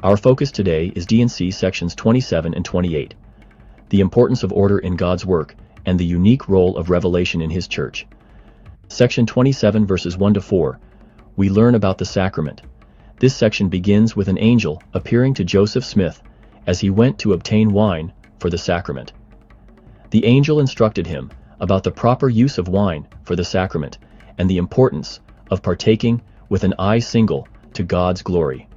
Our focus today is D&C sections 27 and 28, the importance of order in God's work and the unique role of revelation in His church. Section 27 verses 1 to 4, we learn about the sacrament. This section begins with an angel appearing to Joseph Smith as he went to obtain wine for the sacrament. The angel instructed him about the proper use of wine for the sacrament and the importance of partaking with an eye single to God's glory.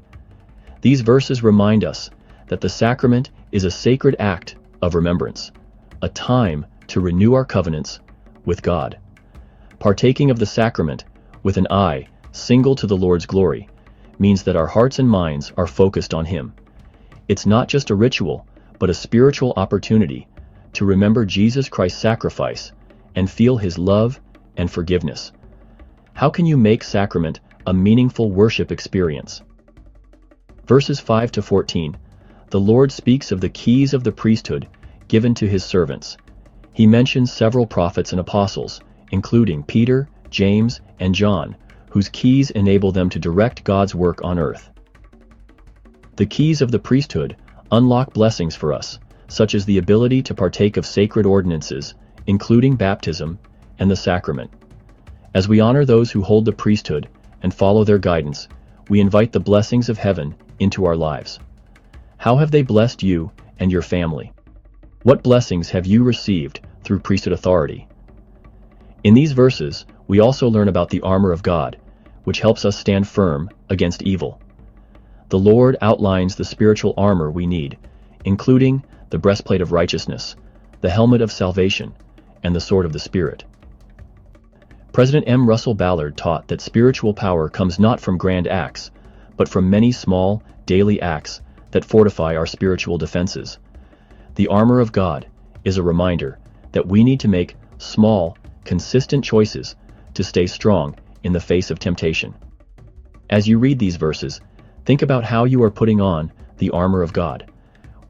These verses remind us that the sacrament is a sacred act of remembrance, a time to renew our covenants with God. Partaking of the sacrament with an eye single to the Lord's glory means that our hearts and minds are focused on Him. It's not just a ritual, but a spiritual opportunity to remember Jesus Christ's sacrifice and feel His love and forgiveness. How can you make sacrament a meaningful worship experience? Verses 5 to 14, the Lord speaks of the keys of the priesthood given to His servants. He mentions several prophets and apostles, including Peter, James, and John, whose keys enable them to direct God's work on earth. The keys of the priesthood unlock blessings for us, such as the ability to partake of sacred ordinances, including baptism and the sacrament. As we honor those who hold the priesthood and follow their guidance, we invite the blessings of heaven into our lives. How have they blessed you and your family? What blessings have you received through priesthood authority? In these verses, we also learn about the armor of God, which helps us stand firm against evil. The Lord outlines the spiritual armor we need, including the breastplate of righteousness, the helmet of salvation, and the sword of the Spirit. President M. Russell Ballard taught that spiritual power comes not from grand acts, but from many small, daily acts that fortify our spiritual defenses. The armor of God is a reminder that we need to make small, consistent choices to stay strong in the face of temptation. As you read these verses, think about how you are putting on the armor of God.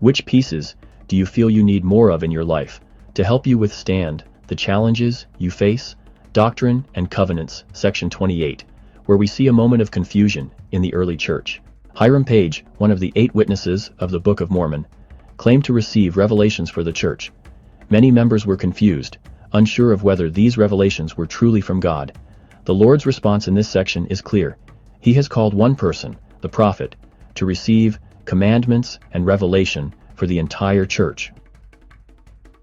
Which pieces do you feel you need more of in your life to help you withstand the challenges you face? Doctrine and Covenants, section 28, where we see a moment of confusion in the early church. Hiram Page, one of the 8 witnesses of the Book of Mormon, claimed to receive revelations for the church. Many members were confused, unsure of whether these revelations were truly from God. The Lord's response in this section is clear. He has called one person, the prophet, to receive commandments and revelation for the entire church.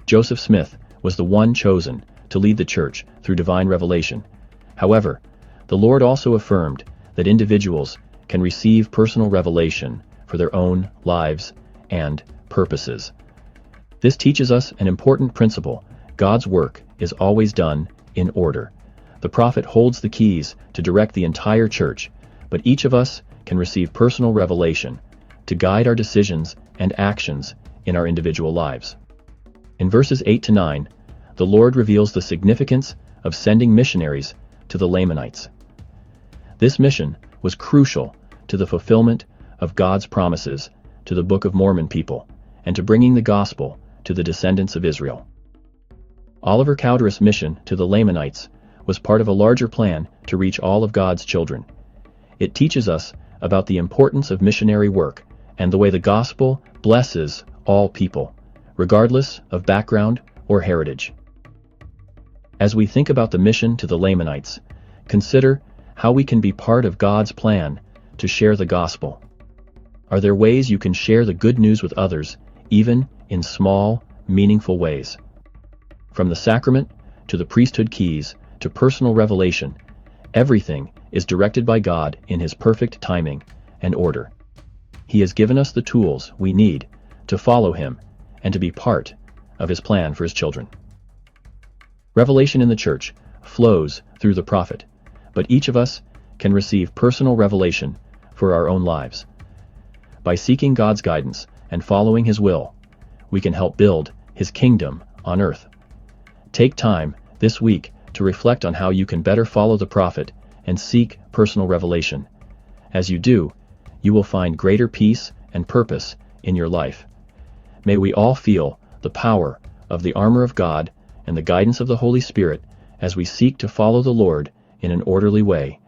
Joseph Smith was the one chosen to lead the church through divine revelation. However, the Lord also affirmed that individuals can receive personal revelation for their own lives and purposes. This teaches us an important principle. God's work is always done in order. The prophet holds the keys to direct the entire church, but each of us can receive personal revelation to guide our decisions and actions in our individual lives. In verses 8 to 9, the Lord reveals the significance of sending missionaries to the Lamanites. This mission was crucial to the fulfillment of God's promises to the Book of Mormon people and to bringing the gospel to the descendants of Israel. Oliver Cowdery's mission to the Lamanites was part of a larger plan to reach all of God's children. It teaches us about the importance of missionary work and the way the gospel blesses all people, regardless of background or heritage. As we think about the mission to the Lamanites, consider how we can be part of God's plan to share the gospel. Are there ways you can share the good news with others, even in small, meaningful ways? From the sacrament to the priesthood keys to personal revelation, everything is directed by God in His perfect timing and order. He has given us the tools we need to follow Him and to be part of His plan for His children. Revelation in the church flows through the prophet, but each of us can receive personal revelation for our own lives. By seeking God's guidance and following His will, we can help build His kingdom on earth. Take time this week to reflect on how you can better follow the prophet and seek personal revelation. As you do, you will find greater peace and purpose in your life. May we all feel the power of the armor of God and the guidance of the Holy Spirit as we seek to follow the Lord in an orderly way